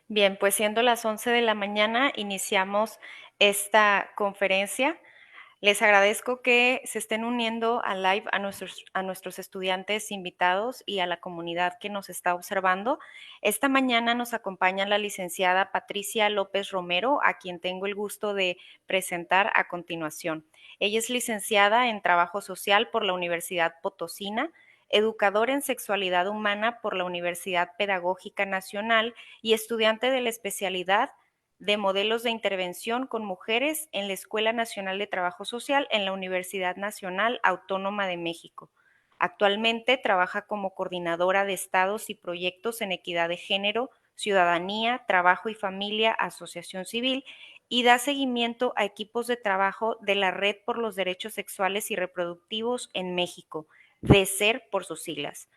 Bien, pues siendo las 11 de la mañana, iniciamos esta conferencia. Les agradezco que se estén uniendo al live a nuestros estudiantes invitados y a la comunidad que nos está observando. Esta mañana nos acompaña la licenciada Patricia López Romero, a quien tengo el gusto de presentar a continuación. Ella es licenciada en Trabajo Social por la Universidad Potosina, educadora en Sexualidad Humana por la Universidad Pedagógica Nacional y estudiante de la especialidad de modelos de intervención con mujeres en la Escuela Nacional de Trabajo Social en la Universidad Nacional Autónoma de México. Actualmente trabaja como coordinadora de estados y proyectos en equidad de género, ciudadanía, trabajo y familia, asociación civil, y da seguimiento a equipos de trabajo de la Red por los Derechos Sexuales y Reproductivos en México, de SER por sus siglas.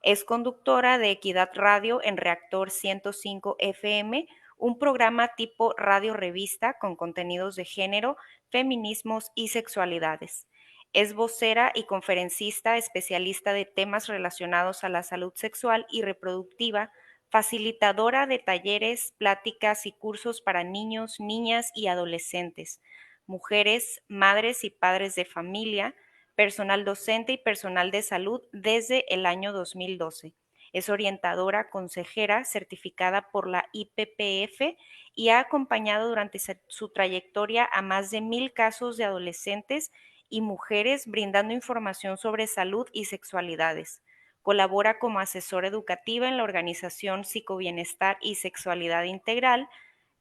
Es conductora de Equidad Radio en Reactor 105 FM, un programa tipo radio revista con contenidos de género, feminismos y sexualidades. Es vocera y conferencista especialista de temas relacionados a la salud sexual y reproductiva, facilitadora de talleres, pláticas y cursos para niños, niñas y adolescentes, mujeres, madres y padres de familia, personal docente y personal de salud desde el año 2012. Es orientadora consejera certificada por la IPPF y ha acompañado durante su trayectoria a más de 1,000 casos de adolescentes y mujeres brindando información sobre salud y sexualidades. Colabora como asesora educativa en la organización Psicobienestar y Sexualidad Integral.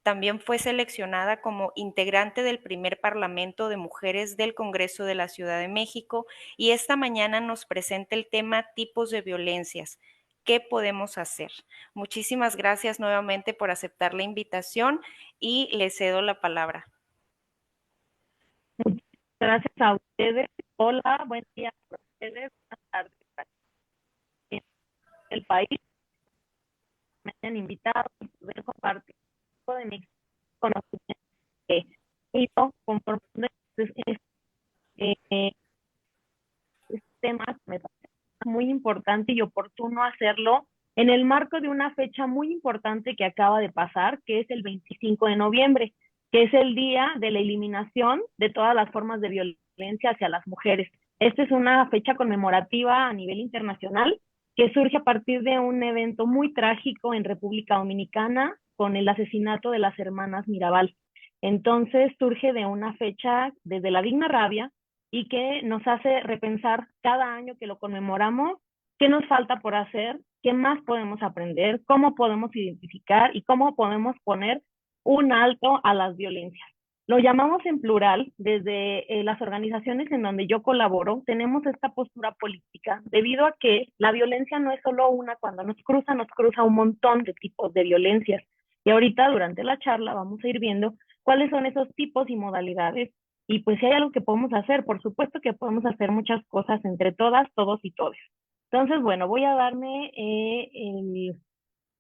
También fue seleccionada como integrante del primer Parlamento de Mujeres del Congreso de la Ciudad de México y esta mañana nos presenta el tema tipos de violencias. ¿Qué podemos hacer? Muchísimas gracias nuevamente por aceptar la invitación y le cedo la palabra. Muchas gracias a ustedes. Hola, buen día para ustedes. Buenas tardes para el país. Me han invitado y poder compartir un poco de mi conocimiento que he ido conformando este tema. Me parece muy importante y oportuno hacerlo en el marco de una fecha muy importante que acaba de pasar, que es el 25 de noviembre, que es el día de la eliminación de todas las formas de violencia hacia las mujeres. Esta es una fecha conmemorativa a nivel internacional que surge a partir de un evento muy trágico en República Dominicana con el asesinato de las hermanas Mirabal. Entonces surge de una fecha desde la digna rabia y que nos hace repensar cada año que lo conmemoramos qué nos falta por hacer, qué más podemos aprender, cómo podemos identificar y cómo podemos poner un alto a las violencias. Lo llamamos en plural, desde las organizaciones en donde yo colaboro, tenemos esta postura política, debido a que la violencia no es solo una, cuando nos cruza un montón de tipos de violencias. Y ahorita durante la charla vamos a ir viendo cuáles son esos tipos y modalidades. Y pues si hay algo que podemos hacer, por supuesto que podemos hacer muchas cosas entre todas, todos y todes. Entonces, bueno, voy a darme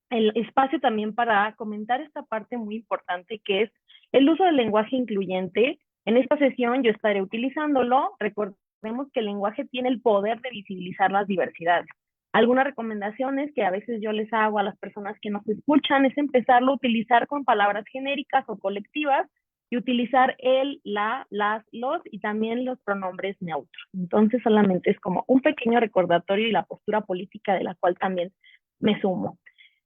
el espacio también para comentar esta parte muy importante que es el uso del lenguaje incluyente. En esta sesión yo estaré utilizándolo. Recordemos que el lenguaje tiene el poder de visibilizar las diversidades. Algunas recomendaciones que a veces yo les hago a las personas que nos escuchan es empezarlo a utilizar con palabras genéricas o colectivas y utilizar el, la, las, los y también los pronombres neutros. Entonces solamente es como un pequeño recordatorio y la postura política de la cual también me sumo.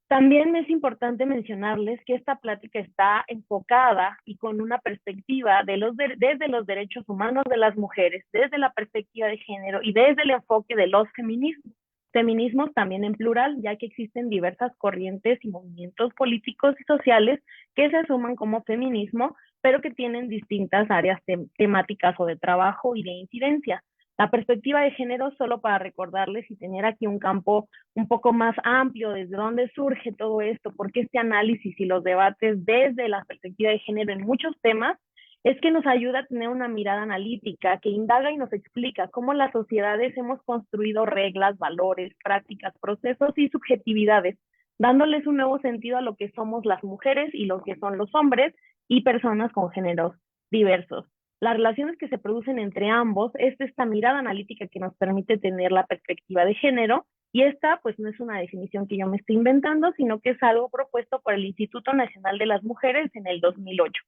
También es importante mencionarles que esta plática está enfocada y con una perspectiva desde los derechos humanos de las mujeres, desde la perspectiva de género y desde el enfoque de los feminismos. Feminismos también en plural, ya que existen diversas corrientes y movimientos políticos y sociales que se asuman como feminismo, pero que tienen distintas áreas temáticas o de trabajo y de incidencia. La perspectiva de género, solo para recordarles y tener aquí un campo un poco más amplio, desde dónde surge todo esto, porque este análisis y los debates desde la perspectiva de género en muchos temas, es que nos ayuda a tener una mirada analítica que indaga y nos explica cómo las sociedades hemos construido reglas, valores, prácticas, procesos y subjetividades, dándoles un nuevo sentido a lo que somos las mujeres y lo que son los hombres y personas con géneros diversos. Las relaciones que se producen entre ambos es esta mirada analítica que nos permite tener la perspectiva de género Y esta pues no es una definición que yo me estoy inventando, sino que es algo propuesto por el Instituto Nacional de las Mujeres en el 2008.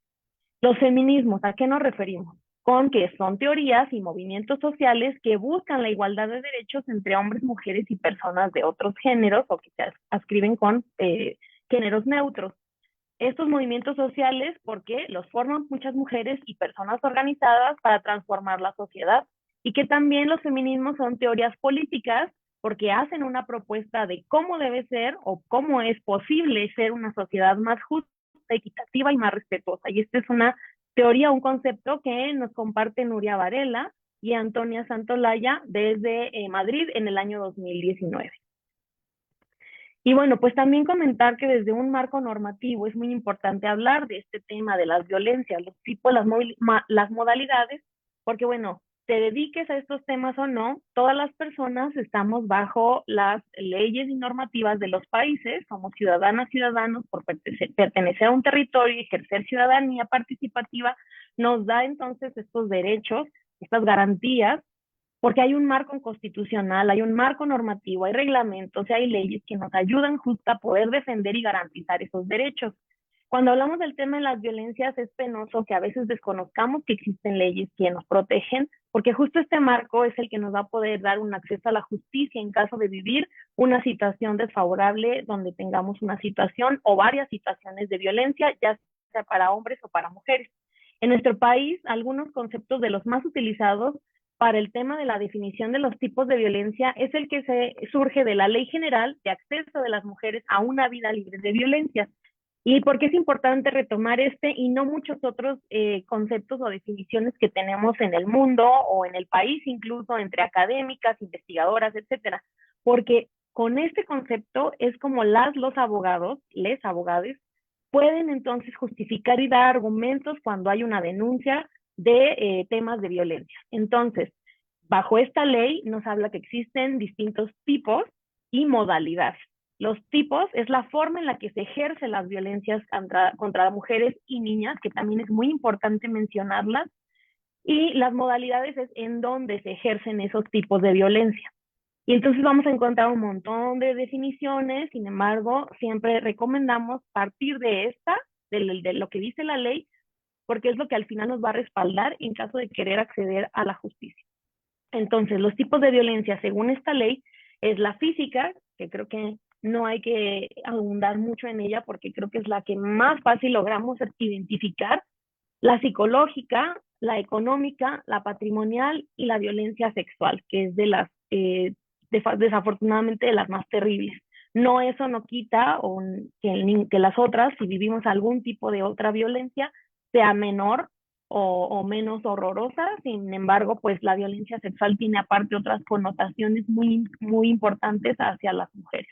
Los feminismos, ¿a qué nos referimos? Con que son teorías y movimientos sociales que buscan la igualdad de derechos entre hombres, mujeres y personas de otros géneros o que se adscriben con géneros neutros. Estos movimientos sociales, porque los forman muchas mujeres y personas organizadas para transformar la sociedad, y que también los feminismos son teorías políticas porque hacen una propuesta de cómo debe ser o cómo es posible ser una sociedad más justa, equitativa y más respetuosa. Y esta es una teoría, un concepto que nos comparte Nuria Varela y Antonia Santolaya desde Madrid en el año 2019. Y bueno, pues también comentar que desde un marco normativo es muy importante hablar de este tema de las violencias, los tipos, las modalidades, porque bueno, te dediques a estos temas o no, todas las personas estamos bajo las leyes y normativas de los países, somos ciudadanas, ciudadanos, por pertenecer a un territorio y ejercer ciudadanía participativa, nos da entonces estos derechos, estas garantías porque hay un marco constitucional, hay un marco normativo, hay reglamentos y hay leyes que nos ayudan justo a poder defender y garantizar esos derechos. Cuando hablamos del tema de las violencias es penoso que a veces desconozcamos que existen leyes que nos protegen, porque justo este marco es el que nos va a poder dar un acceso a la justicia en caso de vivir una situación desfavorable donde tengamos una situación o varias situaciones de violencia, ya sea para hombres o para mujeres. En nuestro país, algunos conceptos de los más utilizados para el tema de la definición de los tipos de violencia es el que surge de la Ley General de Acceso de las Mujeres a una Vida Libre de Violencia. Y porque es importante retomar este y no muchos otros conceptos o definiciones que tenemos en el mundo o en el país, incluso entre académicas, investigadoras, etcétera. Porque con este concepto es como los abogados, les abogados, pueden entonces justificar y dar argumentos cuando hay una denuncia de temas de violencia. Entonces, bajo esta ley nos habla que existen distintos tipos y modalidades. Los tipos es la forma en la que se ejercen las violencias contra mujeres y niñas, que también es muy importante mencionarlas, y las modalidades es en donde se ejercen esos tipos de violencia. Y entonces vamos a encontrar un montón de definiciones, sin embargo, siempre recomendamos partir de esta, de lo que dice la ley, porque es lo que al final nos va a respaldar en caso de querer acceder a la justicia. Entonces, los tipos de violencia, según esta ley, es la física, que creo que no hay que abundar mucho en ella porque creo que es la que más fácil logramos identificar, la psicológica, la económica, la patrimonial y la violencia sexual, que es de las, desafortunadamente, de las más terribles. No, eso no quita que las otras, si vivimos algún tipo de otra violencia, sea menor o menos horrorosa. Sin embargo, pues la violencia sexual tiene aparte otras connotaciones muy, muy importantes hacia las mujeres.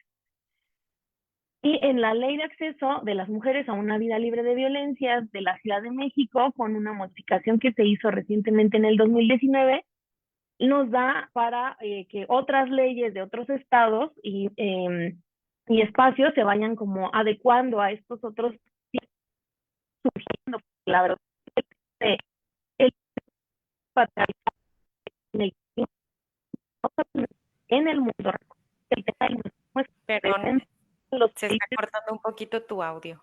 Y en la Ley de Acceso de las Mujeres a una Vida Libre de Violencias de la Ciudad de México, con una modificación que se hizo recientemente en el 2019, nos da para que otras leyes de otros estados y espacios se vayan como adecuando a estos otros surgiendo. La verdad, el patriarcado en el mundo, el tema del machismo es Perdón, presente en los se está países. cortando un poquito tu audio.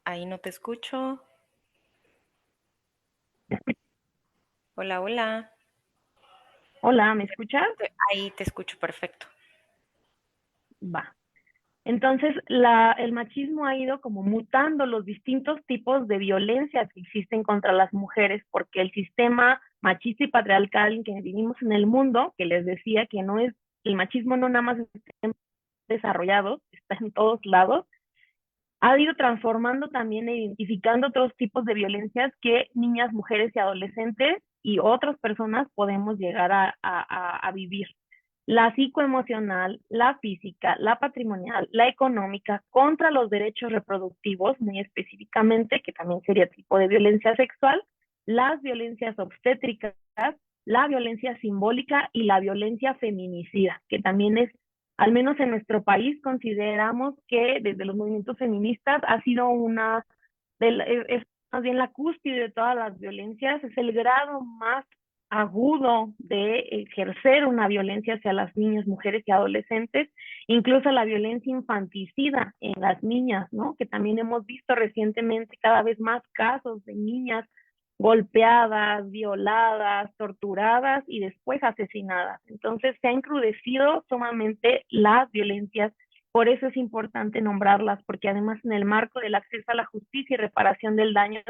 Ahí no te escucho. Hola, hola. Hola, ¿me escuchas? Ahí te escucho perfecto. Va. Entonces, el machismo ha ido como mutando los distintos tipos de violencia que existen contra las mujeres, porque el sistema machista y patriarcal en que vivimos en el mundo, que les decía que no es, el machismo no nada más está desarrollado, está en todos lados, ha ido transformando también e identificando otros tipos de violencias que niñas, mujeres y adolescentes y otras personas podemos llegar a vivir. La psicoemocional, la física, la patrimonial, la económica, contra los derechos reproductivos, muy específicamente, que también sería tipo de violencia sexual, las violencias obstétricas, la violencia simbólica y la violencia feminicida, que también es, al menos en nuestro país, consideramos que desde los movimientos feministas ha sido es más bien la cúspide de todas las violencias, es el grado más agudo de ejercer una violencia hacia las niñas, mujeres y adolescentes, incluso la violencia infanticida en las niñas, ¿no? Que también hemos visto recientemente cada vez más casos de niñas golpeadas, violadas, torturadas y después asesinadas. Entonces se ha encrudecido sumamente las violencias, por eso es importante nombrarlas, porque además en el marco del acceso a la justicia y reparación del daño,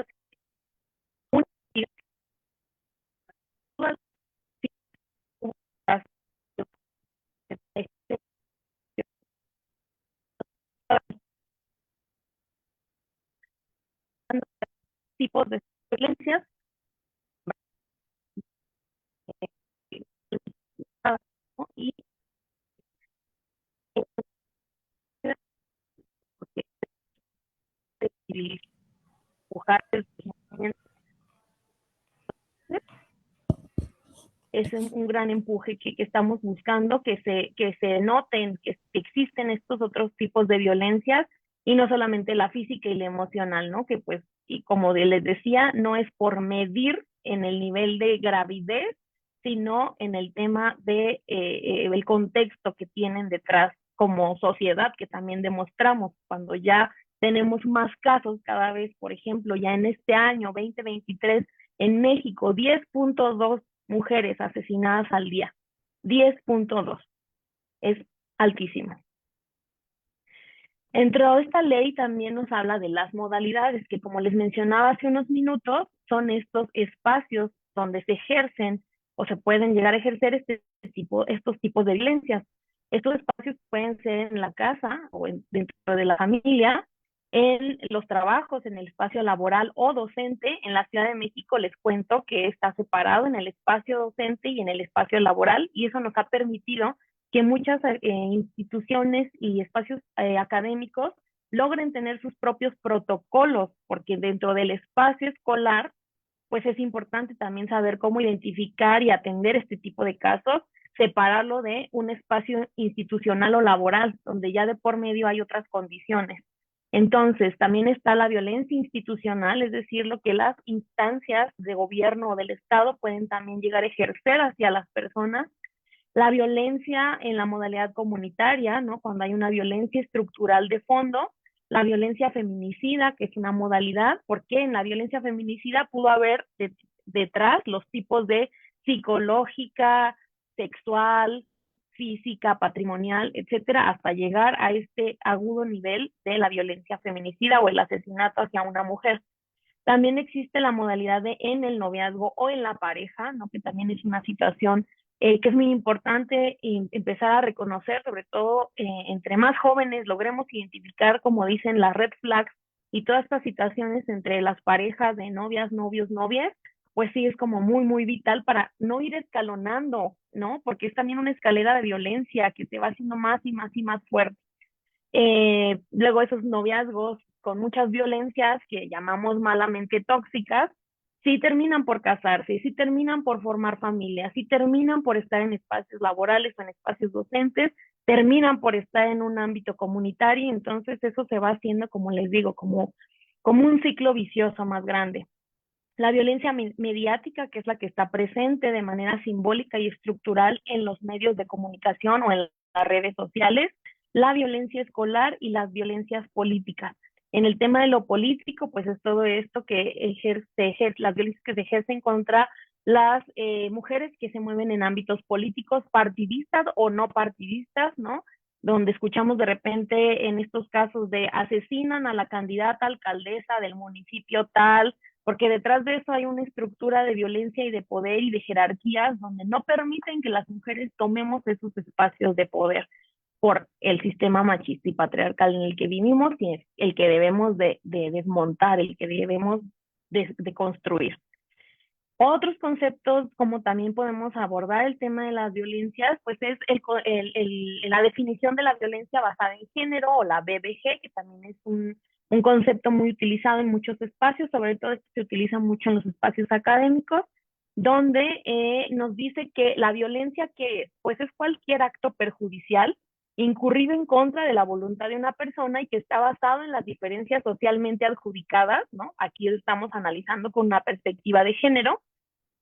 tipos de violencias ¿no? Y dibujar es un gran empuje que estamos buscando, que se noten que existen estos otros tipos de violencias y no solamente la física y la emocional, ¿no? Que pues, y como les decía, no es por medir en el nivel de gravidez, sino en el tema de el contexto que tienen detrás como sociedad, que también demostramos cuando ya tenemos más casos cada vez, por ejemplo, ya en este año 2023 en México, 10.2 mujeres asesinadas al día. 10.2 es altísimo. Dentro de esta ley también nos habla de las modalidades, que como les mencionaba hace unos minutos, son estos espacios donde se ejercen o se pueden llegar a ejercer estos tipos de violencias. Estos espacios pueden ser en la casa o dentro de la familia, en los trabajos, en el espacio laboral o docente. En la Ciudad de México les cuento que está separado en el espacio docente y en el espacio laboral, y eso nos ha permitido que muchas instituciones y espacios académicos logren tener sus propios protocolos, porque dentro del espacio escolar, pues es importante también saber cómo identificar y atender este tipo de casos, separarlo de un espacio institucional o laboral, donde ya de por medio hay otras condiciones. Entonces, también está la violencia institucional, es decir, lo que las instancias de gobierno o del Estado pueden también llegar a ejercer hacia las personas. La violencia en la modalidad comunitaria, ¿no? Cuando hay una violencia estructural de fondo, la violencia feminicida, que es una modalidad, porque en la violencia feminicida pudo haber detrás los tipos de psicológica, sexual, física, patrimonial, etcétera, hasta llegar a este agudo nivel de la violencia feminicida o el asesinato hacia una mujer. También existe la modalidad de en el noviazgo o en la pareja, ¿no? Que también es una situación que es muy importante empezar a reconocer, sobre todo entre más jóvenes logremos identificar, como dicen, las red flags y todas estas situaciones entre las parejas de novias, novios, novias, pues sí es como muy, muy vital para no ir escalonando, ¿no? Porque es también una escalera de violencia que te va haciendo más y más y más fuerte. Luego esos noviazgos con muchas violencias que llamamos malamente tóxicas, sí terminan por casarse, sí terminan por formar familias, sí terminan por estar en espacios laborales o en espacios docentes, terminan por estar en un ámbito comunitario, entonces eso se va haciendo, como les digo, como un ciclo vicioso más grande. La violencia mediática, que es la que está presente de manera simbólica y estructural en los medios de comunicación o en las redes sociales, la violencia escolar y las violencias políticas. En el tema de lo político, pues es todo esto que las violencias que se ejercen contra las mujeres que se mueven en ámbitos políticos, partidistas o no partidistas, ¿no? Donde escuchamos de repente en estos casos de asesinan a la candidata alcaldesa del municipio tal, porque detrás de eso hay una estructura de violencia y de poder y de jerarquías donde no permiten que las mujeres tomemos esos espacios de poder por el sistema machista y patriarcal en el que vivimos y es el que debemos de desmontar, el que debemos de construir. Otros conceptos, como también podemos abordar el tema de las violencias, pues es la definición de la violencia basada en género o la BBG, que también es un concepto muy utilizado en muchos espacios, sobre todo se utiliza mucho en los espacios académicos, donde nos dice que la violencia que es, pues es cualquier acto perjudicial incurrido en contra de la voluntad de una persona y que está basado en las diferencias socialmente adjudicadas, ¿no? Aquí estamos analizando con una perspectiva de género,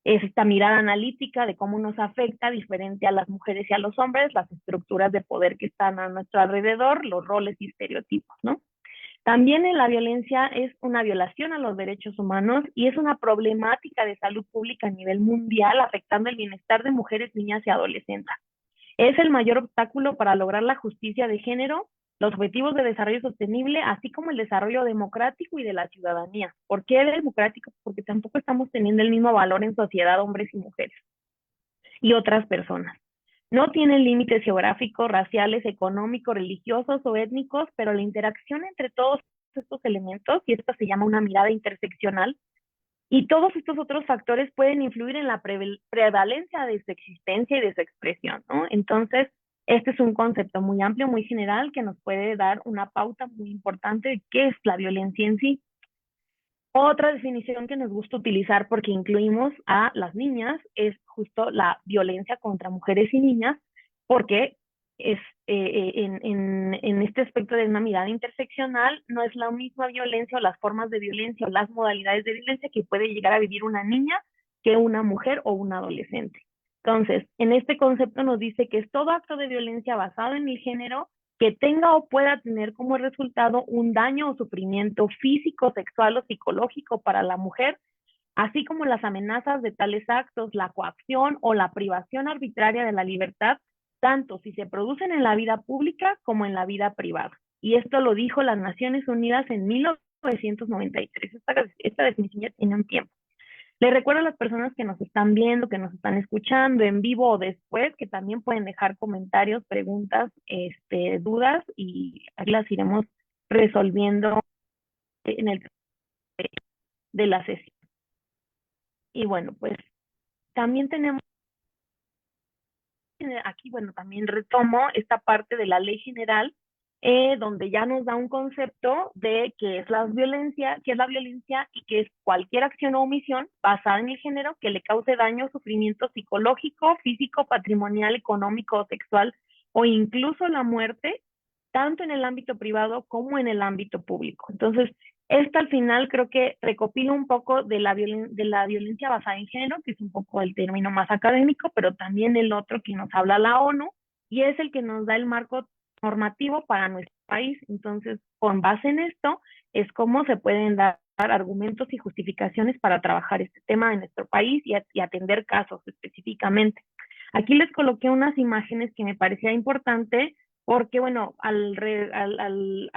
Es esta mirada analítica de cómo nos afecta diferente a las mujeres y a los hombres, las estructuras de poder que están a nuestro alrededor, los roles y estereotipos, ¿no? También la violencia es una violación a los derechos humanos y es una problemática de salud pública a nivel mundial, afectando el bienestar de mujeres, niñas y adolescentes. Es el mayor obstáculo para lograr la justicia de género, los objetivos de desarrollo sostenible, así como el desarrollo democrático y de la ciudadanía. ¿Por qué democrático? Porque tampoco estamos teniendo el mismo valor en sociedad hombres y mujeres y otras personas. No tienen límites geográficos, raciales, económicos, religiosos o étnicos, pero la interacción entre todos estos elementos, y esto se llama una mirada interseccional, y todos estos otros factores pueden influir en la prevalencia de su existencia y de su expresión, ¿no? Entonces, este es un concepto muy amplio, muy general, que nos puede dar una pauta muy importante de qué es la violencia en sí. Otra definición que nos gusta utilizar porque incluimos a las niñas es justo la violencia contra mujeres y niñas, porque es en este aspecto de una mirada interseccional, no es la misma violencia o las formas de violencia o las modalidades de violencia que puede llegar a vivir una niña que una mujer o un adolescente. Entonces, en este concepto nos dice que es todo acto de violencia basado en el género que tenga o pueda tener como resultado un daño o sufrimiento físico, sexual o psicológico para la mujer, así como las amenazas de tales actos, la coacción o la privación arbitraria de la libertad, tanto si se producen en la vida pública como en la vida privada. Y esto lo dijo las Naciones Unidas en 1993. Esta definición ya tiene un tiempo. Les recuerdo a las personas que nos están viendo, que nos están escuchando en vivo o después, que también pueden dejar comentarios, preguntas, dudas, y aquí las iremos resolviendo en el de la sesión. Y bueno, pues también tenemos aquí, bueno, también retomo esta parte de la ley general, donde ya nos da un concepto de qué es la violencia, qué es la violencia y qué es cualquier acción o omisión basada en el género que le cause daño o sufrimiento psicológico, físico, patrimonial, económico o sexual, o incluso la muerte, tanto en el ámbito privado como en el ámbito público. Entonces, esto al final creo que recopila un poco de la violencia basada en género, que es un poco el término más académico, pero también el otro que nos habla la ONU, y es el que nos da el marco normativo para nuestro país. Entonces, con base en esto, es cómo se pueden dar argumentos y justificaciones para trabajar este tema en nuestro país y atender casos específicamente. Aquí les coloqué unas imágenes que me parecía importante porque, bueno, al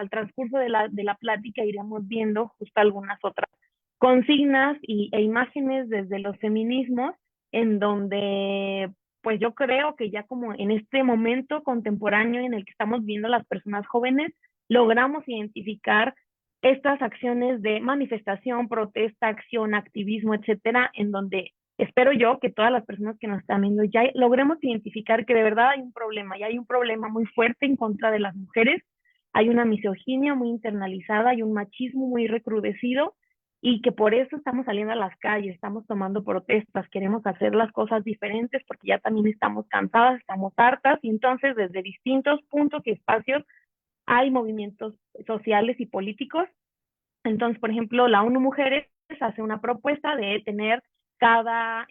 transcurso de la plática iremos viendo justo algunas otras consignas e imágenes desde los feminismos, en donde, pues yo creo que ya como en este momento contemporáneo en el que estamos viendo las personas jóvenes, logramos identificar estas acciones de manifestación, protesta, acción, activismo, etcétera, en donde espero yo que todas las personas que nos están viendo ya logremos identificar que de verdad hay un problema, y hay un problema muy fuerte en contra de las mujeres, hay una misoginia muy internalizada, hay un machismo muy recrudecido, y que por eso estamos saliendo a las calles, estamos tomando protestas, queremos hacer las cosas diferentes porque ya también estamos cansadas, estamos hartas, y entonces desde distintos puntos y espacios hay movimientos sociales y políticos. Entonces, por ejemplo, la ONU Mujeres hace una propuesta de tener cada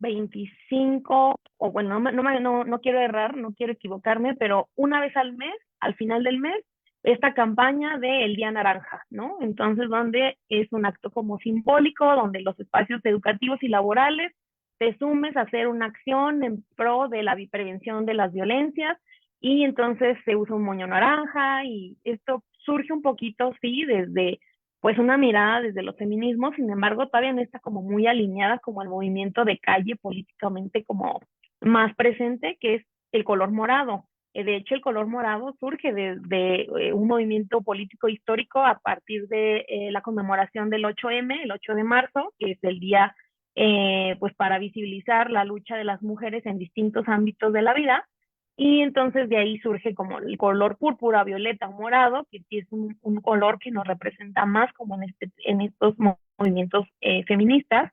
25, o bueno, no quiero errar, no quiero equivocarme, pero una vez al mes, al final del mes, esta campaña del Día Naranja, ¿no? Entonces, donde es un acto como simbólico, donde los espacios educativos y laborales te sumes a hacer una acción en pro de la prevención de las violencias, y entonces se usa un moño naranja, y esto surge un poquito, sí, desde pues una mirada desde los feminismos, sin embargo, todavía no está como muy alineada como el movimiento de calle políticamente como más presente, que es el color morado. De hecho, el color morado surge desde un movimiento político histórico a partir de la conmemoración del 8M, el 8 de marzo, que es el día pues para visibilizar la lucha de las mujeres en distintos ámbitos de la vida. Y entonces de ahí surge como el color púrpura, violeta o morado, que sí es un color que nos representa más como en estos movimientos feministas.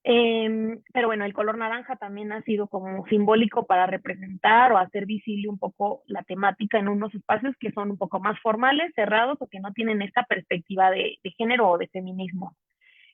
Pero bueno, el color naranja también ha sido como simbólico para representar o hacer visible un poco la temática en unos espacios que son un poco más formales, cerrados o que no tienen esta perspectiva de género o de feminismo.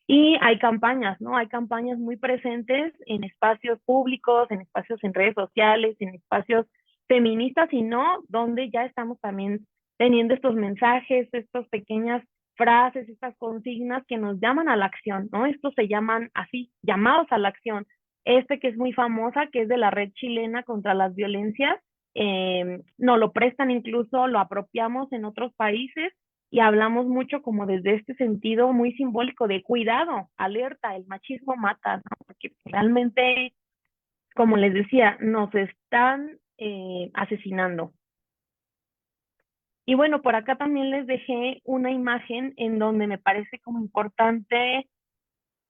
Y hay campañas, ¿no? Hay campañas muy presentes en espacios públicos, en espacios en redes sociales, en espacios feministas y no, donde ya estamos también teniendo estos mensajes, estas pequeñas frases, estas consignas que nos llaman a la acción, ¿no? Estos se llaman así, llamados a la acción. Este que es muy famosa, que es de la Red Chilena contra las Violencias, nos lo prestan incluso, lo apropiamos en otros países y hablamos mucho como desde este sentido muy simbólico de cuidado, alerta, el machismo mata, ¿no? Porque realmente, como les decía, nos están asesinando. Y bueno, por acá también les dejé una imagen en donde me parece como importante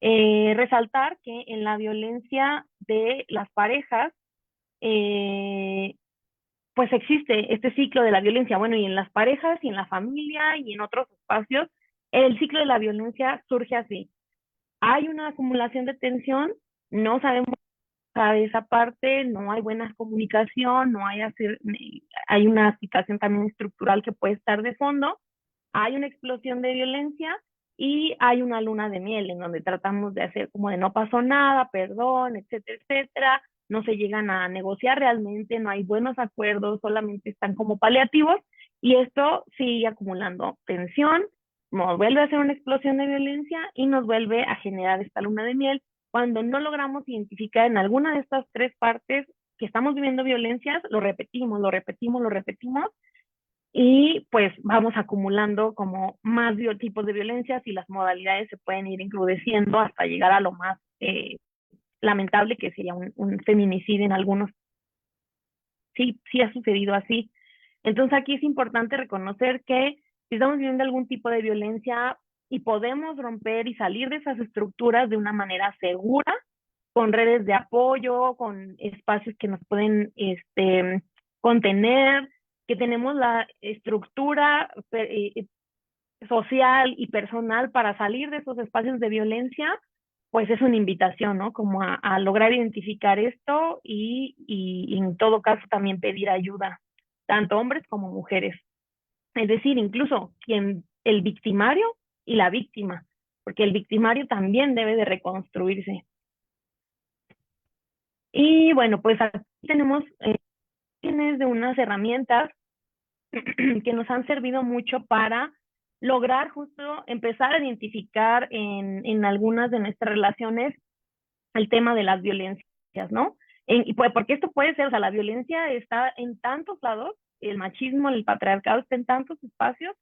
resaltar que en la violencia de las parejas, eh, pues existe este ciclo de la violencia. Bueno, y en las parejas y en la familia y en otros espacios, el ciclo de la violencia surge así. Hay una acumulación de tensión, no sabemos de esa parte, no hay buena comunicación, no hay, hay una situación también estructural que puede estar de fondo, hay una explosión de violencia y hay una luna de miel en donde tratamos de hacer como de no pasó nada, perdón, etcétera, etcétera. No se llegan a negociar realmente, no hay buenos acuerdos, solamente están como paliativos y esto sigue acumulando tensión, nos vuelve a hacer una explosión de violencia y nos vuelve a generar esta luna de miel. Cuando no logramos identificar en alguna de estas tres partes que estamos viviendo violencias, lo repetimos, lo repetimos, lo repetimos y pues vamos acumulando como más tipos de violencias y las modalidades se pueden ir encrudeciendo hasta llegar a lo más lamentable que sería un feminicidio en algunos. Sí, sí ha sucedido así. Entonces aquí es importante reconocer que si estamos viviendo algún tipo de violencia y podemos romper y salir de esas estructuras de una manera segura, con redes de apoyo, con espacios que nos pueden contener, que tenemos la estructura social y personal para salir de esos espacios de violencia, pues es una invitación, ¿no? Como a lograr identificar esto y en todo caso también pedir ayuda, tanto hombres como mujeres. Es decir, incluso quien, el victimario y la víctima, porque el victimario también debe de reconstruirse. Y bueno, pues aquí tenemos de unas herramientas que nos han servido mucho para lograr justo empezar a identificar en algunas de nuestras relaciones el tema de las violencias, ¿no? Y pues, porque esto puede ser, o sea, la violencia está en tantos lados, el machismo, el patriarcado está en tantos espacios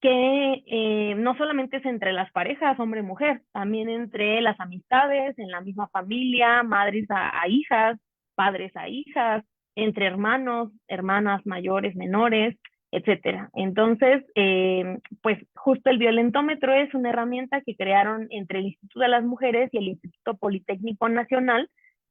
que no solamente es entre las parejas, hombre y mujer, también entre las amistades, en la misma familia, madres a hijas, padres a hijas, entre hermanos, hermanas mayores, menores, etcétera. Entonces, pues justo el violentómetro es una herramienta que crearon entre el Instituto de las Mujeres y el Instituto Politécnico Nacional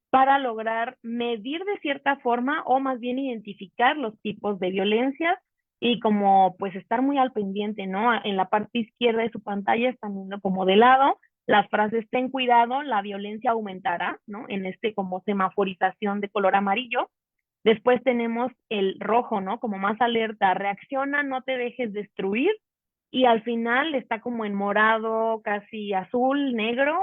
para lograr medir de cierta forma o más bien identificar los tipos de violencias y como pues estar muy al pendiente, ¿no? En la parte izquierda de su pantalla están viendo como de lado las frases ten cuidado, la violencia aumentará, ¿no? En este como semaforización de color amarillo. Después tenemos el rojo, ¿no? Como más alerta, reacciona, no te dejes destruir. Y al final está como en morado, casi azul, negro.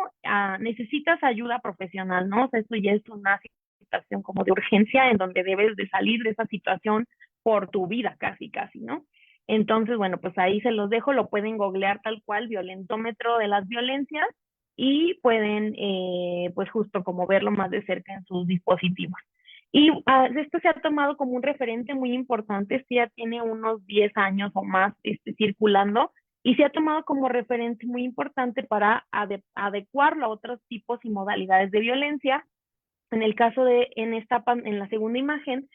Necesitas ayuda profesional, ¿no? O sea, esto ya es una situación como de urgencia en donde debes de salir de esa situación por tu vida, casi, casi, ¿no? Entonces, bueno, pues ahí se los dejo, lo pueden googlear tal cual, violentómetro de las violencias, y pueden, pues justo como verlo más de cerca en sus dispositivos. Y esto se ha tomado como un referente muy importante, este ya tiene unos 10 años o más circulando, y se ha tomado como referente muy importante para adecuarlo a otros tipos y modalidades de violencia. En el caso de, en la segunda imagen,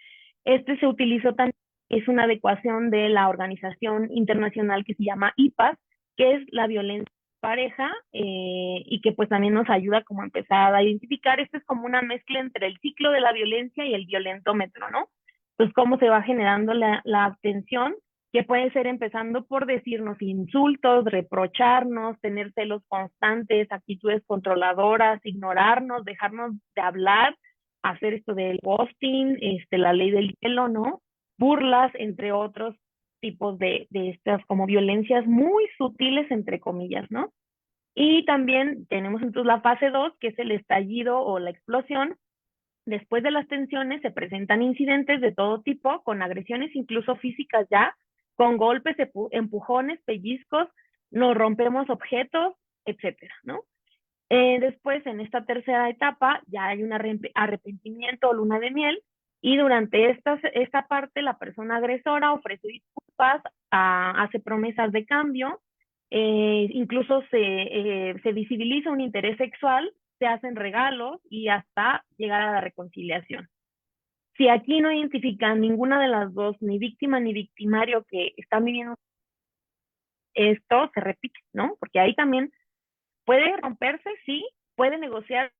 este se utilizó también, es una adecuación de la organización internacional que se llama IPAS, que es la violencia pareja, y que pues también nos ayuda como a empezar a identificar. Esto es como una mezcla entre el ciclo de la violencia y el violentómetro, ¿no? Pues cómo se va generando la tensión, que puede ser empezando por decirnos insultos, reprocharnos, tener celos constantes, actitudes controladoras, ignorarnos, dejarnos de hablar, hacer esto del ghosting, la ley del hielo, ¿no? Burlas, entre otros tipos de estas como violencias muy sutiles, entre comillas, ¿no? Y también tenemos entonces la fase 2, que es el estallido o la explosión. Después de las tensiones se presentan incidentes de todo tipo, con agresiones incluso físicas ya, con golpes, empujones, pellizcos, nos rompemos objetos, etcétera, ¿no? Después, en esta tercera etapa, ya hay un arrepentimiento o luna de miel, y durante esta parte la persona agresora ofrece disculpas, hace promesas de cambio, incluso se visibiliza un interés sexual, se hacen regalos y hasta llegar a la reconciliación. Si aquí no identifican ninguna de las dos, ni víctima ni victimario que están viviendo esto, se repite, ¿no? Porque ahí también puede romperse, sí, puede negociarse,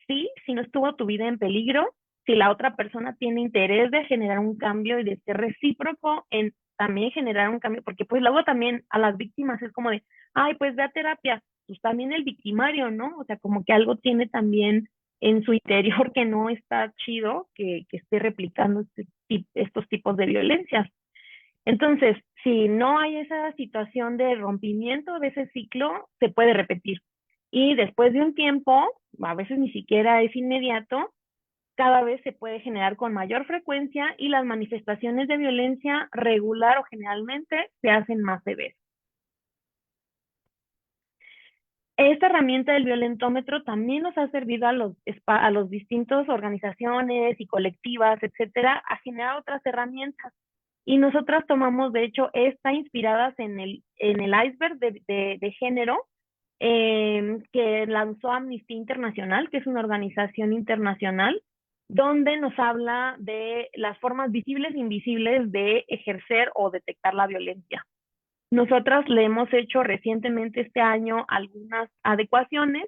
sí, si no estuvo tu vida en peligro, si la otra persona tiene interés de generar un cambio y de ser recíproco en también generar un cambio, porque pues luego también a las víctimas es como de, ay, pues ve a terapia, pues también el victimario, ¿no? O sea, como que algo tiene también en su interior que no está chido, que esté replicando estos tipos de violencias. Entonces, si no hay esa situación de rompimiento de ese ciclo, se puede repetir. Y después de un tiempo, a veces ni siquiera es inmediato, cada vez se puede generar con mayor frecuencia y las manifestaciones de violencia regular o generalmente se hacen más severas. Esta herramienta del violentómetro también nos ha servido a los distintos organizaciones y colectivas, etcétera, a generar otras herramientas. Y nosotras tomamos, de hecho, esta inspiradas en el iceberg de género que lanzó Amnistía Internacional, que es una organización internacional, donde nos habla de las formas visibles e invisibles de ejercer o detectar la violencia. Nosotras le hemos hecho recientemente este año algunas adecuaciones,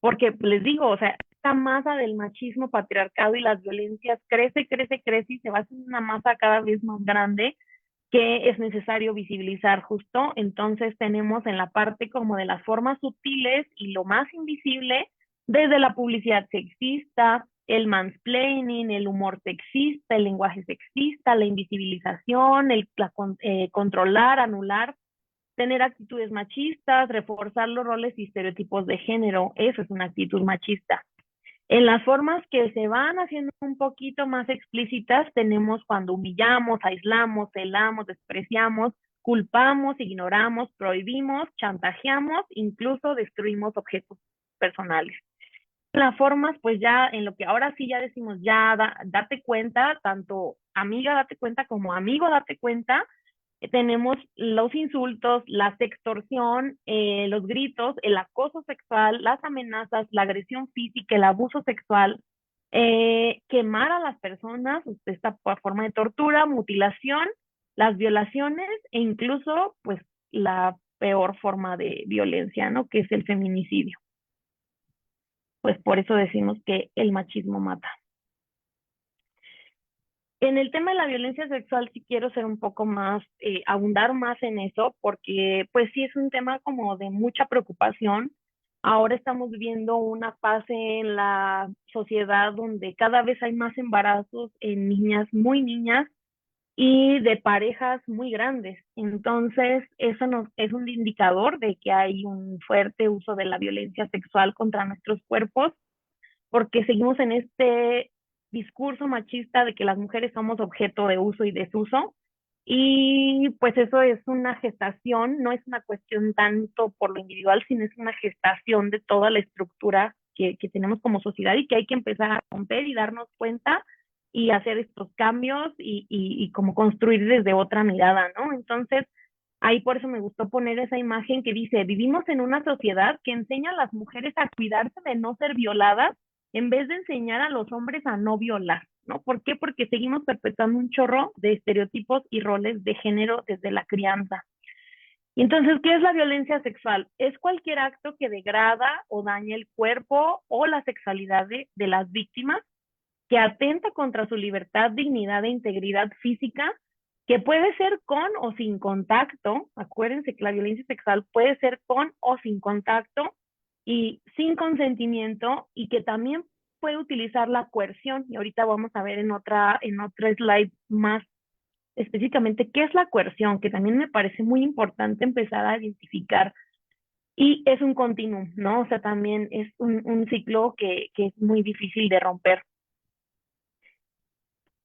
porque les digo, o sea, esta masa del machismo, patriarcado y las violencias crece, crece, crece y se va haciendo una masa cada vez más grande que es necesario visibilizar justo. Entonces tenemos en la parte como de las formas sutiles y lo más invisible, desde la publicidad sexista, el mansplaining, el humor sexista, el lenguaje sexista, la invisibilización, controlar, anular, tener actitudes machistas, reforzar los roles y estereotipos de género. Eso es una actitud machista. En las formas que se van haciendo un poquito más explícitas, tenemos cuando humillamos, aislamos, celamos, despreciamos, culpamos, ignoramos, prohibimos, chantajeamos, incluso destruimos objetos personales. Las formas, pues ya en lo que ahora sí ya decimos, ya date cuenta, tanto amiga date cuenta como amigo date cuenta, tenemos los insultos, la sextorsión, los gritos, el acoso sexual, las amenazas, la agresión física, el abuso sexual, quemar a las personas, esta forma de tortura, mutilación, las violaciones e incluso pues la peor forma de violencia, ¿no? Que es el feminicidio. Pues por eso decimos que el machismo mata. En el tema de la violencia sexual sí quiero ser un poco más, abundar más en eso, porque pues sí es un tema como de mucha preocupación. Ahora estamos viviendo una fase en la sociedad donde cada vez hay más embarazos en niñas, muy niñas, y de parejas muy grandes. Entonces, eso es un indicador de que hay un fuerte uso de la violencia sexual contra nuestros cuerpos porque seguimos en este discurso machista de que las mujeres somos objeto de uso y desuso. Y pues eso es una gestación, no es una cuestión tanto por lo individual, sino es una gestación de toda la estructura que tenemos como sociedad y que hay que empezar a romper y darnos cuenta y hacer estos cambios y como construir desde otra mirada, ¿no? Entonces, ahí por eso me gustó poner esa imagen que dice, vivimos en una sociedad que enseña a las mujeres a cuidarse de no ser violadas en vez de enseñar a los hombres a no violar, ¿no? ¿Por qué? Porque seguimos perpetuando un chorro de estereotipos y roles de género desde la crianza. Y entonces, ¿qué es la violencia sexual? Es cualquier acto que degrada o daña el cuerpo o la sexualidad de las víctimas, que atenta contra su libertad, dignidad e integridad física, que puede ser con o sin contacto. Acuérdense que la violencia sexual puede ser con o sin contacto y sin consentimiento y que también puede utilizar la coerción. Y ahorita vamos a ver en otra slide más específicamente qué es la coerción, que también me parece muy importante empezar a identificar. y es un continuum, ¿no? O sea, también es un ciclo que es muy difícil de romper.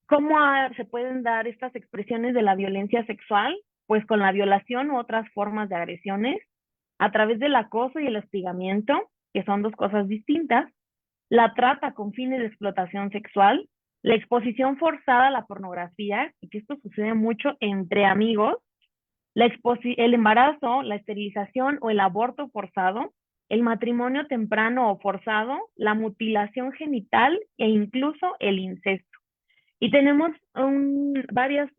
¿Cómo se pueden dar estas expresiones de la violencia sexual? Pues con la violación u otras formas de agresiones, a través del acoso y el hostigamiento, que son dos cosas distintas, la trata con fines de explotación sexual, la exposición forzada a la pornografía, y que esto sucede mucho entre amigos, el embarazo, la esterilización o el aborto forzado, el matrimonio temprano o forzado, la mutilación genital e incluso el incesto. Y tenemos varios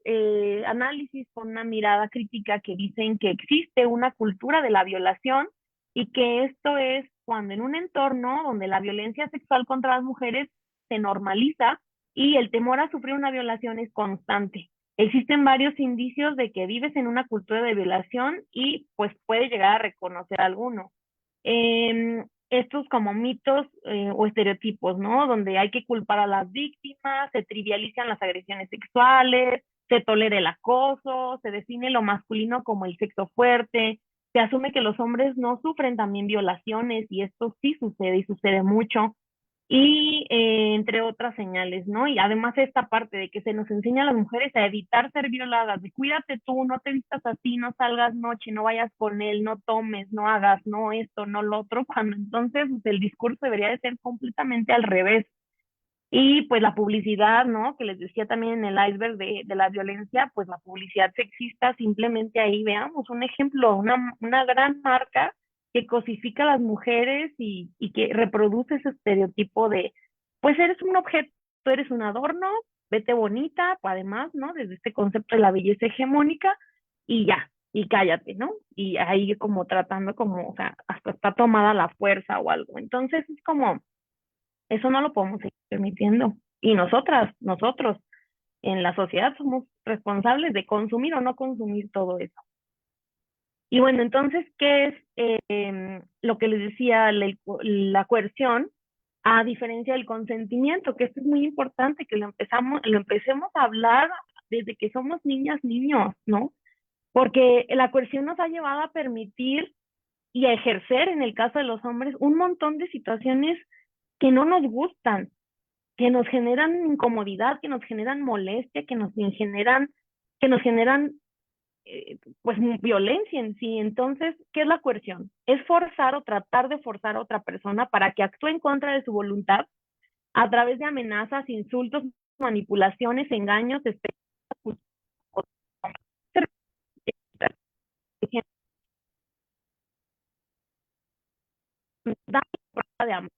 análisis con una mirada crítica que dicen que existe una cultura de la violación y que esto es cuando en un entorno donde la violencia sexual contra las mujeres se normaliza y el temor a sufrir una violación es constante. Existen varios indicios de que vives en una cultura de violación y pues puede llegar a reconocer alguno. Estos como mitos o estereotipos, ¿no? Donde hay que culpar a las víctimas, se trivializan las agresiones sexuales, se tolera el acoso, se define lo masculino como el sexo fuerte, se asume que los hombres no sufren también violaciones y esto sí sucede y sucede mucho y entre otras señales, ¿no? Y además esta parte de que se nos enseña a las mujeres a evitar ser violadas, de cuídate tú, no te vistas así, no salgas noche, no vayas con él, no tomes, no hagas, no esto, no lo otro, cuando entonces pues, el discurso debería de ser completamente al revés. Y pues la publicidad, ¿no? Que les decía también en el iceberg de la violencia, pues la publicidad sexista, simplemente ahí veamos un ejemplo, una gran marca que cosifica a las mujeres y que reproduce ese estereotipo de, pues eres un objeto, eres un adorno, vete bonita, además, ¿no? Desde este concepto de la belleza hegemónica y ya, y cállate, ¿no? Y ahí como tratando como, o sea, hasta está tomada la fuerza o algo. Entonces es como eso no lo podemos seguir permitiendo. Y nosotros en la sociedad somos responsables de consumir o no consumir todo eso. Y bueno, entonces, ¿qué es lo que les decía, la coerción? A diferencia del consentimiento, que esto es muy importante, que lo empecemos a hablar desde que somos niñas, niños, ¿no? Porque la coerción nos ha llevado a permitir y a ejercer, en el caso de los hombres, un montón de situaciones que no nos gustan, que nos generan incomodidad, que nos generan molestia, que nos generan pues violencia en sí. Entonces, ¿qué es la coerción? Es forzar o tratar de forzar a otra persona para que actúe en contra de su voluntad a través de amenazas, insultos, manipulaciones, engaños, expectativas, dar prueba de amor,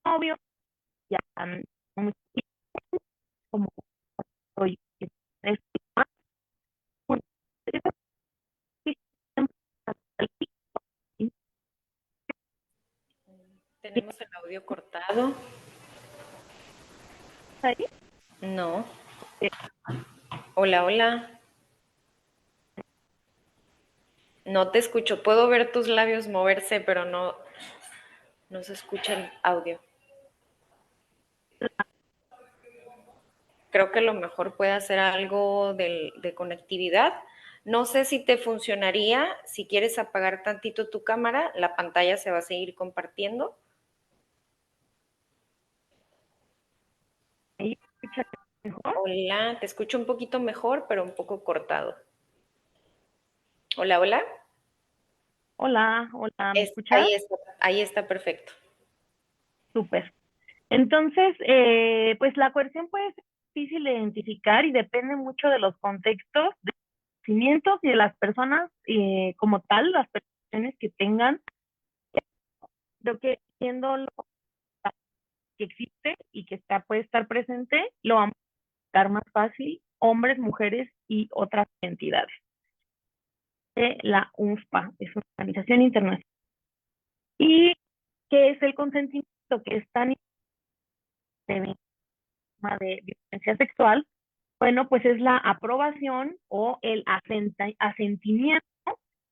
obvio, ya como soy, Tenemos el audio cortado. No. Hola, hola. No te escucho. Puedo ver tus labios moverse, pero no se escucha el audio. Creo que lo mejor puede hacer algo de conectividad. No sé si te funcionaría. Si quieres apagar tantito tu cámara, la pantalla se va a seguir compartiendo. Hola, te escucho un poquito mejor, pero un poco cortado. Hola, hola. Hola, hola, ¿me escuchas? Ahí está perfecto. Súper. Entonces, pues la coerción puede ser difícil de identificar y depende mucho de los contextos, de los conocimientos y de las personas como tal, las percepciones que tengan. Creo que siendo lo que existe y que puede estar presente, lo vamos a buscar más fácil, hombres, mujeres y otras entidades. La UNFPA es una organización internacional. ¿Y qué es el consentimiento? Que es tan importante de violencia sexual. Bueno, pues es la aprobación o el asentimiento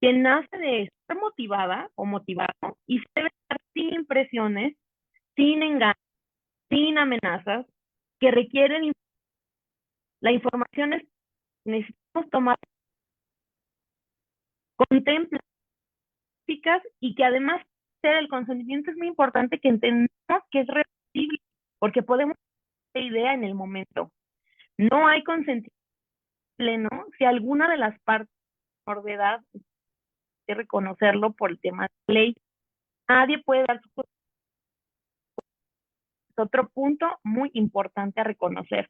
que nace de estar motivada o motivado y se debe estar sin presiones, sin engaños, sin amenazas, que requieren la información. Necesitamos tomar, contemplar y que además el consentimiento es muy importante que entendamos que es reversible, porque podemos tener idea en el momento. No hay consentimiento pleno si alguna de las partes menor de edad de reconocerlo por el tema de la ley. Nadie puede dar su otro punto muy importante a reconocer.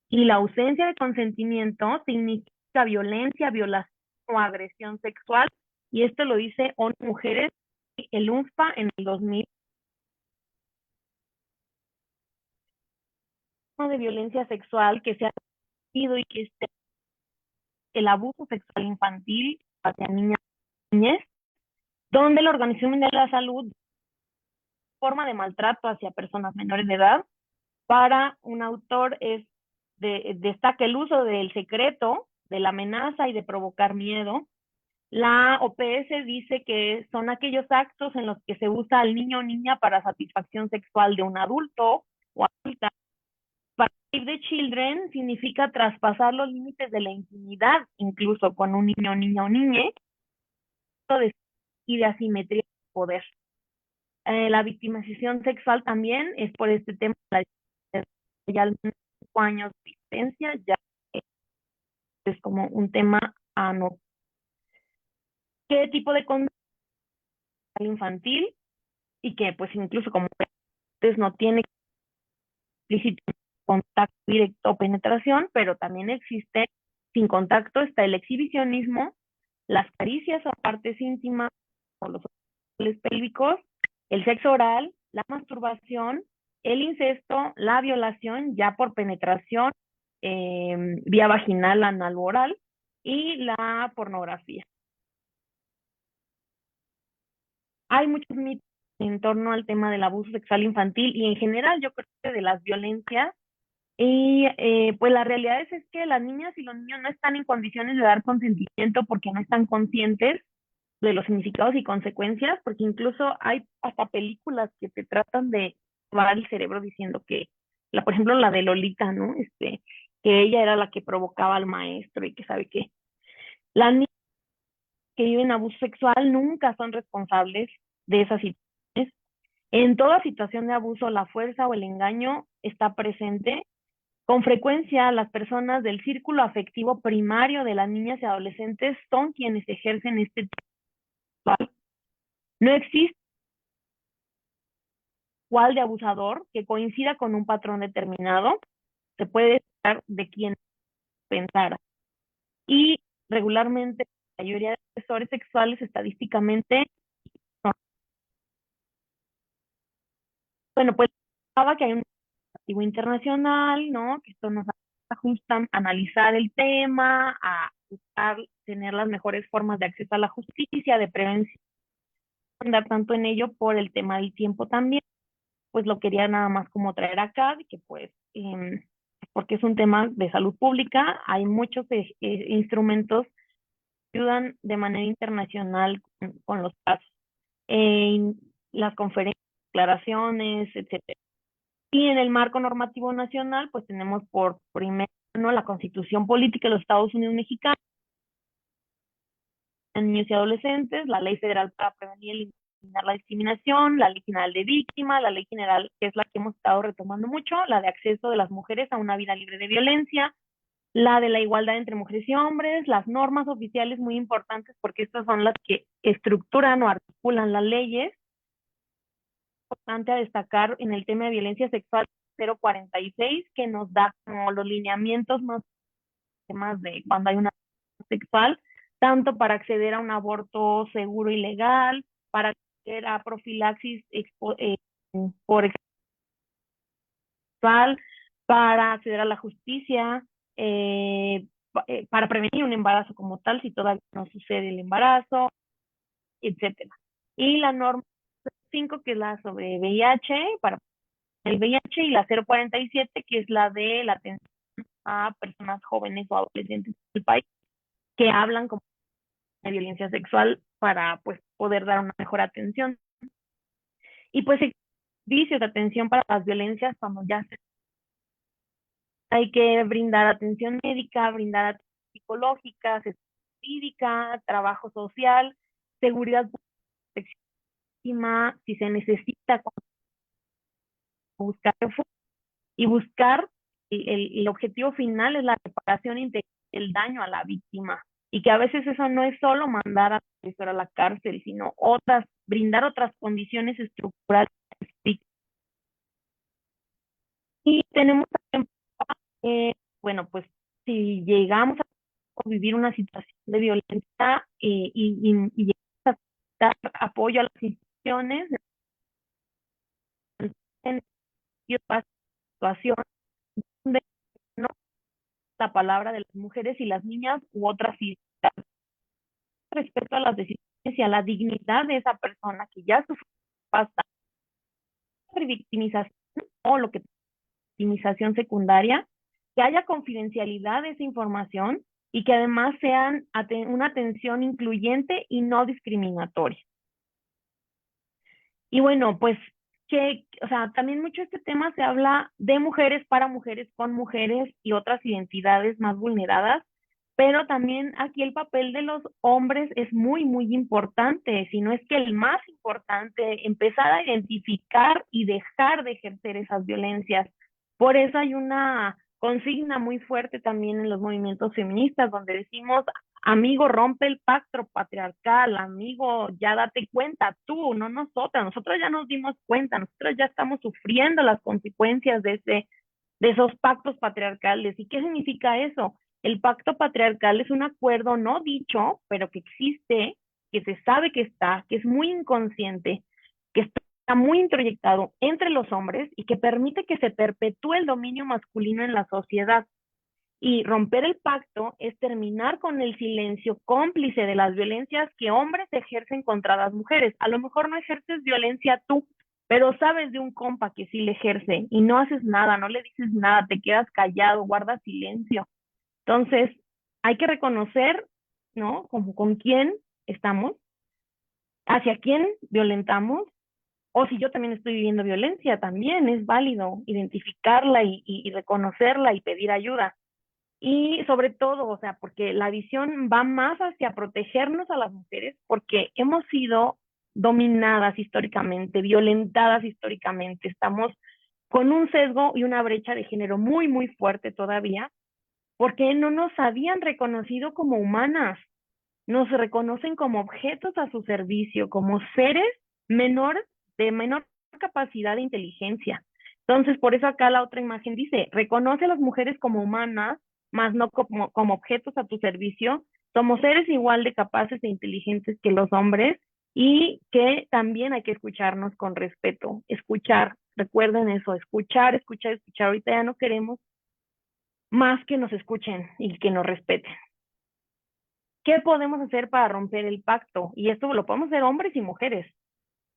Y la ausencia de consentimiento significa violencia, violación o agresión sexual. Y esto lo dice ONU Mujeres, el UNFPA en el 2000. De violencia sexual que se ha sido y que es el abuso sexual infantil hacia niñas y niñas, donde la Organización Mundial de la Salud forma de maltrato hacia personas menores de edad. Para un autor destaca el uso del secreto, de la amenaza y de provocar miedo. La OPS dice que son aquellos actos en los que se usa al niño o niña para satisfacción sexual de un adulto o adulta. Para Save the Children significa traspasar los límites de la intimidad, incluso con un niño, niña o niñe, y de asimetría de poder. La victimización sexual también es por este tema, ya al menos 5 años de existencia, ya es como un tema a no. ¿Qué tipo de conducta infantil? Y que pues incluso como no tiene explícito contacto directo o penetración, pero también existe sin contacto, está el exhibicionismo, las caricias a partes íntimas o los pélvicos, el sexo oral, la masturbación, el incesto, la violación ya por penetración vía vaginal, anal o oral, y la pornografía. Hay muchos mitos en torno al tema del abuso sexual infantil y en general yo creo que de las violencias. Y pues la realidad es que las niñas y los niños no están en condiciones de dar consentimiento porque no están conscientes de los significados y consecuencias, porque incluso hay hasta películas que te tratan de lavar el cerebro diciendo que, por ejemplo, la de Lolita, ¿no? Que ella era la que provocaba al maestro y que sabe que las niñas que viven abuso sexual nunca son responsables de esas situaciones. En toda situación de abuso, la fuerza o el engaño está presente. Con frecuencia, las personas del círculo afectivo primario de las niñas y adolescentes son quienes ejercen este tipo. No existe igual de abusador que coincida con un patrón determinado. Se puede estar de quien pensara. Y regularmente, la mayoría de agresores sexuales estadísticamente, no. Bueno, pues que hay un objetivo internacional, ¿no? Que esto nos ajusta a analizar el tema, a buscar tener las mejores formas de acceso a la justicia, de prevención, andar tanto en ello por el tema del tiempo también, pues lo quería nada más como traer acá, que pues, porque es un tema de salud pública, hay muchos instrumentos que ayudan de manera internacional con los casos, las conferencias, declaraciones, etcétera. Y en el marco normativo nacional, pues tenemos por primero, ¿no?, la Constitución Política de los Estados Unidos Mexicanos, niños y adolescentes, la Ley Federal para Prevenir y Eliminar la Discriminación, la Ley General de Víctimas, la Ley General, que es la que hemos estado retomando mucho, la de acceso de las mujeres a una vida libre de violencia, la de la igualdad entre mujeres y hombres, las normas oficiales muy importantes porque estas son las que estructuran o articulan las leyes. Importante a destacar en el tema de violencia sexual 046, que nos da como los lineamientos más temas de cuando hay una sexual, tanto para acceder a un aborto seguro y legal, para acceder a profilaxis por sexual, para acceder a la justicia, para prevenir un embarazo como tal, si todavía no sucede el embarazo, etcétera. Y la norma 5, que es la sobre VIH, para el VIH, y la 047, que es la de la atención a personas jóvenes o adolescentes del país, que hablan como de violencia sexual para pues poder dar una mejor atención. Y pues servicios de atención para las violencias cuando ya hay que brindar atención médica, brindar atención psicológica, jurídica, trabajo social, seguridad protección, si se necesita buscar refugio y buscar el objetivo final es la reparación integral del daño a la víctima. Y que a veces eso no es solo mandar a la cárcel, sino brindar otras condiciones estructurales. Y tenemos también, bueno, pues si llegamos a vivir una situación de violencia y llegamos a dar apoyo a las instituciones en situación donde no la palabra de las mujeres y las niñas u otras identidades respecto a las decisiones y a la dignidad de esa persona que ya sufrió bastante revictimización o lo que victimización secundaria, que haya confidencialidad de esa información y que además sean una atención incluyente y no discriminatoria. Y bueno, pues o sea, también mucho este tema se habla de mujeres para mujeres con mujeres y otras identidades más vulneradas, pero también aquí el papel de los hombres es muy, muy importante, si no es que el más importante, empezar a identificar y dejar de ejercer esas violencias. Por eso hay una consigna muy fuerte también en los movimientos feministas, donde decimos, amigo, rompe el pacto patriarcal, amigo, ya date cuenta tú, no nosotras ya nos dimos cuenta, nosotros ya estamos sufriendo las consecuencias de esos pactos patriarcales. ¿Y qué significa eso? El pacto patriarcal es un acuerdo no dicho, pero que existe, que se sabe que está, que es muy inconsciente, que está muy introyectado entre los hombres y que permite que se perpetúe el dominio masculino en la sociedad. Y romper el pacto es terminar con el silencio cómplice de las violencias que hombres ejercen contra las mujeres. A lo mejor no ejerces violencia tú, pero sabes de un compa que sí le ejerce y no haces nada, no le dices nada, te quedas callado, guardas silencio. Entonces, hay que reconocer, ¿no? Como con quién estamos, hacia quién violentamos, o si yo también estoy viviendo violencia, también es válido identificarla y reconocerla y pedir ayuda. Y sobre todo, o sea, porque la visión va más hacia protegernos a las mujeres, porque hemos sido dominadas históricamente, violentadas históricamente. Estamos con un sesgo y una brecha de género muy, muy fuerte todavía, porque no nos habían reconocido como humanas, nos reconocen como objetos a su servicio, como seres menores, de menor capacidad de inteligencia. Entonces, por eso acá la otra imagen dice, reconoce a las mujeres como humanas, más no como objetos a tu servicio. Somos seres igual de capaces e inteligentes que los hombres y que también hay que escucharnos con respeto. Escuchar, recuerden eso, escuchar, escuchar, escuchar. Ahorita ya no queremos más que nos escuchen y que nos respeten. ¿Qué podemos hacer para romper el pacto? Y esto lo podemos hacer hombres y mujeres.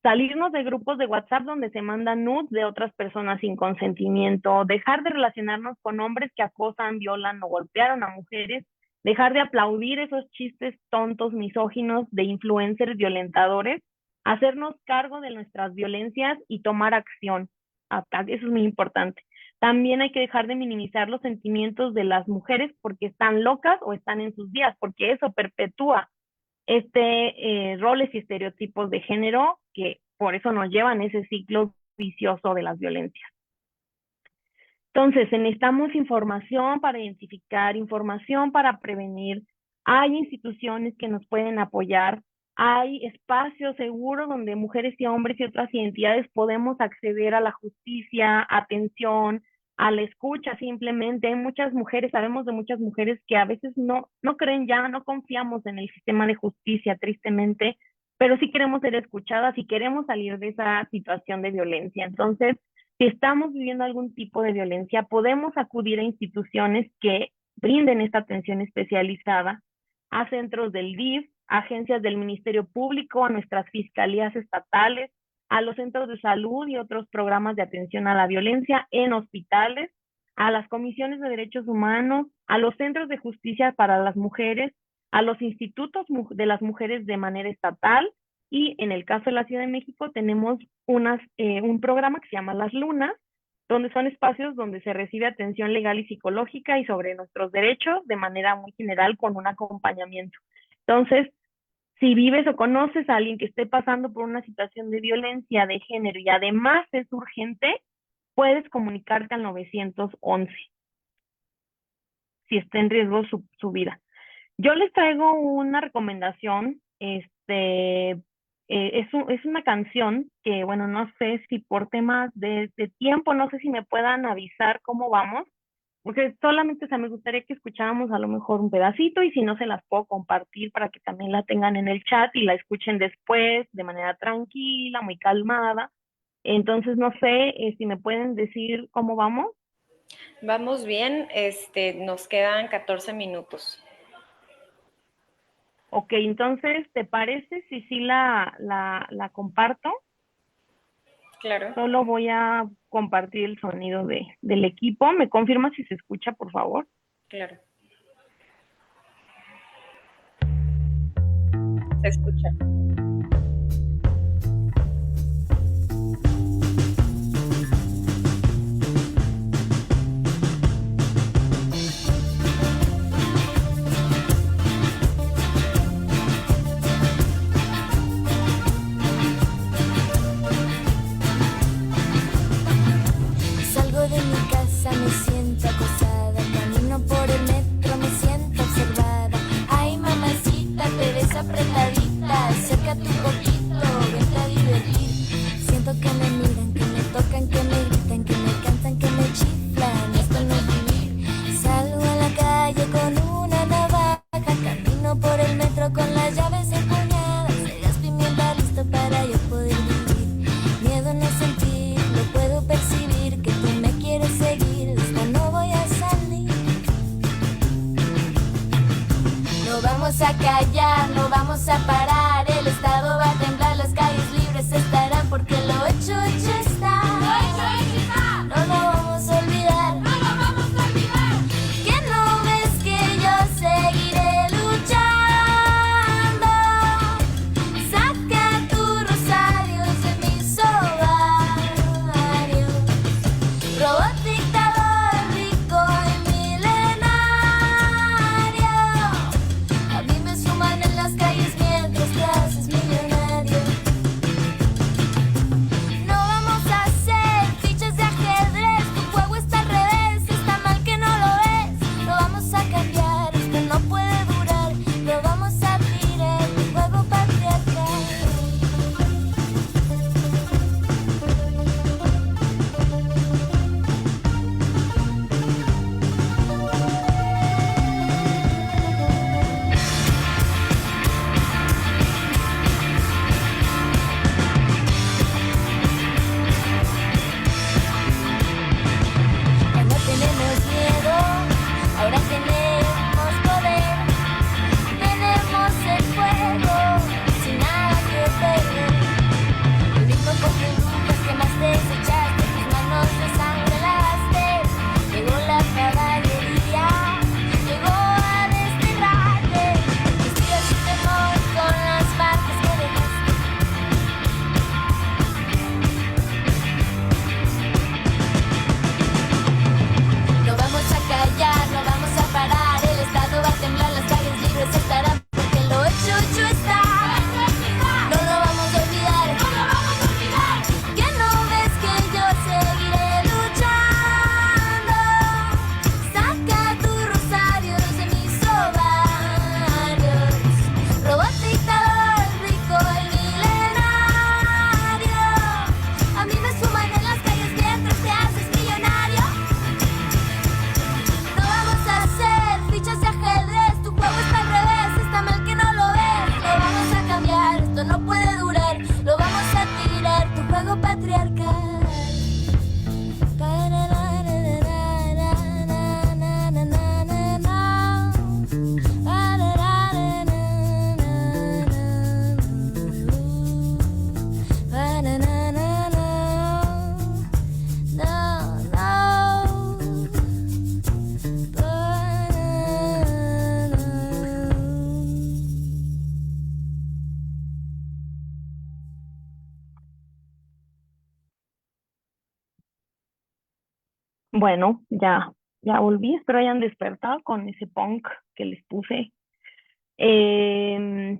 Salirnos de grupos de WhatsApp donde se mandan nudes de otras personas sin consentimiento, dejar de relacionarnos con hombres que acosan, violan o golpearon a mujeres, dejar de aplaudir esos chistes tontos, misóginos de influencers violentadores, hacernos cargo de nuestras violencias y tomar acción. Eso es muy importante. También hay que dejar de minimizar los sentimientos de las mujeres porque están locas o están en sus días, porque eso perpetúa roles y estereotipos de género que por eso nos llevan a ese ciclo vicioso de las violencias. Entonces, necesitamos información para identificar, información para prevenir. Hay instituciones que nos pueden apoyar. Hay espacios seguros donde mujeres y hombres y otras identidades podemos acceder a la justicia, atención, a la escucha simplemente. Hay muchas mujeres, sabemos de muchas mujeres que a veces no creen ya, no confiamos en el sistema de justicia, tristemente, pero sí queremos ser escuchadas y queremos salir de esa situación de violencia. Entonces, si estamos viviendo algún tipo de violencia, podemos acudir a instituciones que brinden esta atención especializada, a centros del DIF, a agencias del Ministerio Público, a nuestras fiscalías estatales, a los centros de salud y otros programas de atención a la violencia en hospitales, a las comisiones de derechos humanos, a los centros de justicia para las mujeres, a los institutos de las mujeres de manera estatal y en el caso de la Ciudad de México tenemos un programa que se llama Las Lunas, donde son espacios donde se recibe atención legal y psicológica y sobre nuestros derechos de manera muy general con un acompañamiento. Entonces, Si vives o conoces a alguien que esté pasando por una situación de violencia de género y además es urgente, puedes comunicarte al 911 si está en riesgo su vida. Yo les traigo una recomendación, es una canción que, bueno, no sé si por temas de tiempo, no sé si me puedan avisar cómo vamos, porque solamente, o sea, me gustaría que escucháramos a lo mejor un pedacito y si no se las puedo compartir para que también la tengan en el chat y la escuchen después de manera tranquila, muy calmada. Entonces, no sé si me pueden decir cómo vamos. Vamos bien, nos quedan 14 minutos. Ok, entonces, ¿te parece si sí la comparto? Claro, Solo voy a compartir el sonido del equipo. ¿Me confirma si se escucha, por favor? claro. Se escucha. Salgo de mi casa, me siento acosada. Camino por el metro, me siento observada. Ay, mamacita, te ves apretadita. Acércate un poquito, vente a divertir. Siento que me miran, que me tocan, que me gritan, que me cantan, que me chiflan. Esto no es vivir. Salgo a la calle con una navaja. Camino por el metro con las llaves empuñadas. El gas pimienta listo para yo poder vivir. Miedo no sentir, lo puedo percibir. Que tú me quieres seguir, de esta no voy a salir. No vamos a callar, no vamos a parar. El estado va a temblar, las calles libres estarán. Porque lo hecho, hecho está. Lo hecho, hecho está. No lo vamos a olvidar. No lo vamos a olvidar. Que no ves que yo seguiré luchando. Saca tu rosario de mis ovarios. Robot dictador, rico y milenario. A mí me suman en las calles mientras te haces millonario. No vamos a hacer fichas de ajedrez. Tu juego está al revés, está mal que no lo ves. Lo vamos a cambiar, esto no puede durar. Lo vamos a tirar, tu juego patriarcal. Ya no tenemos miedo, ahora tenemos poder. Tenemos el fuego, sin nada que perder. El mismo con que brujas que más desechaste, tus manos de sangre lavaste. Llegó la caballería, llegó a desterrarte. Vestida sin temor con las marcas que dejaste. No vamos a callar, no vamos a parar. El estado va a temblar, las calles libres estarán. Porque lo hecho, hecho está. No lo vamos a olvidar. No lo vamos a olvidar. Que no ves que yo seguiré luchando. Saca tu rosario de mis ovarios. Robot dictador, rico y milenario. A mí me suman en las calles mientras te haces millonario. No vamos a hacer fichas de ajedrez. Tu juego está al revés, está mal que no lo ves. Lo vamos a cambiar, esto no puede durar. Lo vamos a tirar, tu juego patriarcal. No, no. Bueno, ya volví, espero hayan despertado con ese punk que les puse. Em,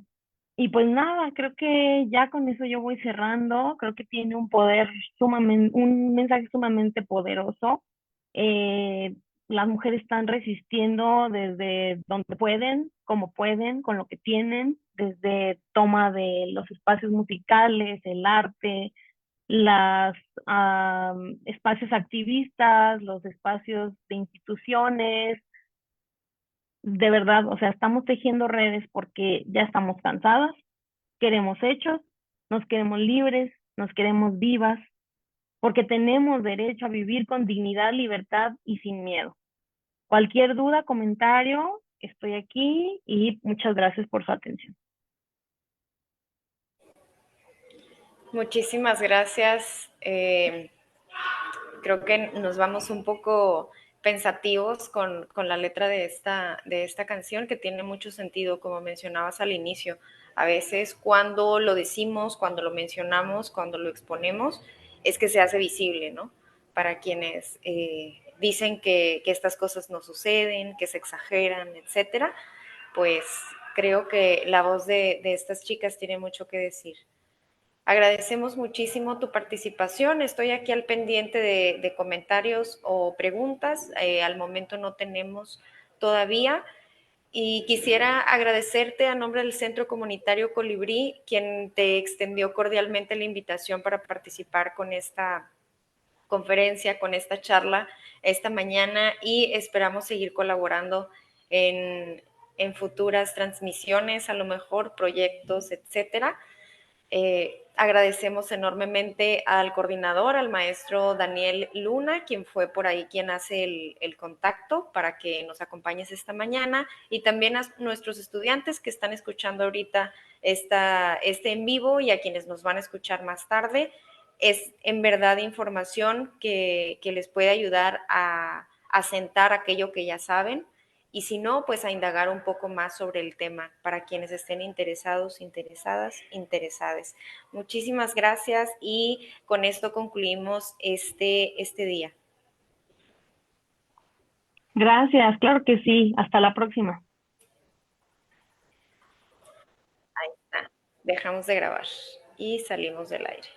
Y pues nada, creo que ya con eso yo voy cerrando. Creo que tiene un poder sumamente, un mensaje sumamente poderoso. Eh, las mujeres están resistiendo desde donde pueden, como pueden, con lo que tienen, desde toma de los espacios musicales, el arte, los espacios activistas, los espacios de instituciones. De verdad, o sea, estamos tejiendo redes porque ya estamos cansadas, queremos hechos, nos queremos libres, nos queremos vivas, porque tenemos derecho a vivir con dignidad, libertad y sin miedo. Cualquier duda, comentario, estoy aquí y muchas gracias por su atención. Muchísimas gracias. Creo que nos vamos un poco pensativos con la letra de esta canción, que tiene mucho sentido, como mencionabas al inicio. A veces cuando lo decimos, cuando lo mencionamos, cuando lo exponemos, es que se hace visible, ¿no? Para quienes dicen que estas cosas no suceden, que se exageran, etcétera, pues creo que la voz de estas chicas tiene mucho que decir. Agradecemos muchísimo tu participación. Estoy aquí al pendiente de comentarios o preguntas. Al momento no tenemos todavía. Y quisiera agradecerte a nombre del Centro Comunitario Colibrí, quien te extendió cordialmente la invitación para participar con esta conferencia, con esta charla esta mañana, y esperamos seguir colaborando en futuras transmisiones, a lo mejor proyectos, etcétera. Agradecemos enormemente al coordinador, al maestro Daniel Luna, quien fue por ahí quien hace el contacto para que nos acompañes esta mañana, y también a nuestros estudiantes que están escuchando ahorita este en vivo, y a quienes nos van a escuchar más tarde. Es en verdad información que les puede ayudar a asentar aquello que ya saben, y si no, pues a indagar un poco más sobre el tema para quienes estén interesados, interesadas, interesades. Muchísimas gracias, y con esto concluimos este día. Gracias, claro que sí. Hasta la próxima. Ahí está. Dejamos de grabar y salimos del aire.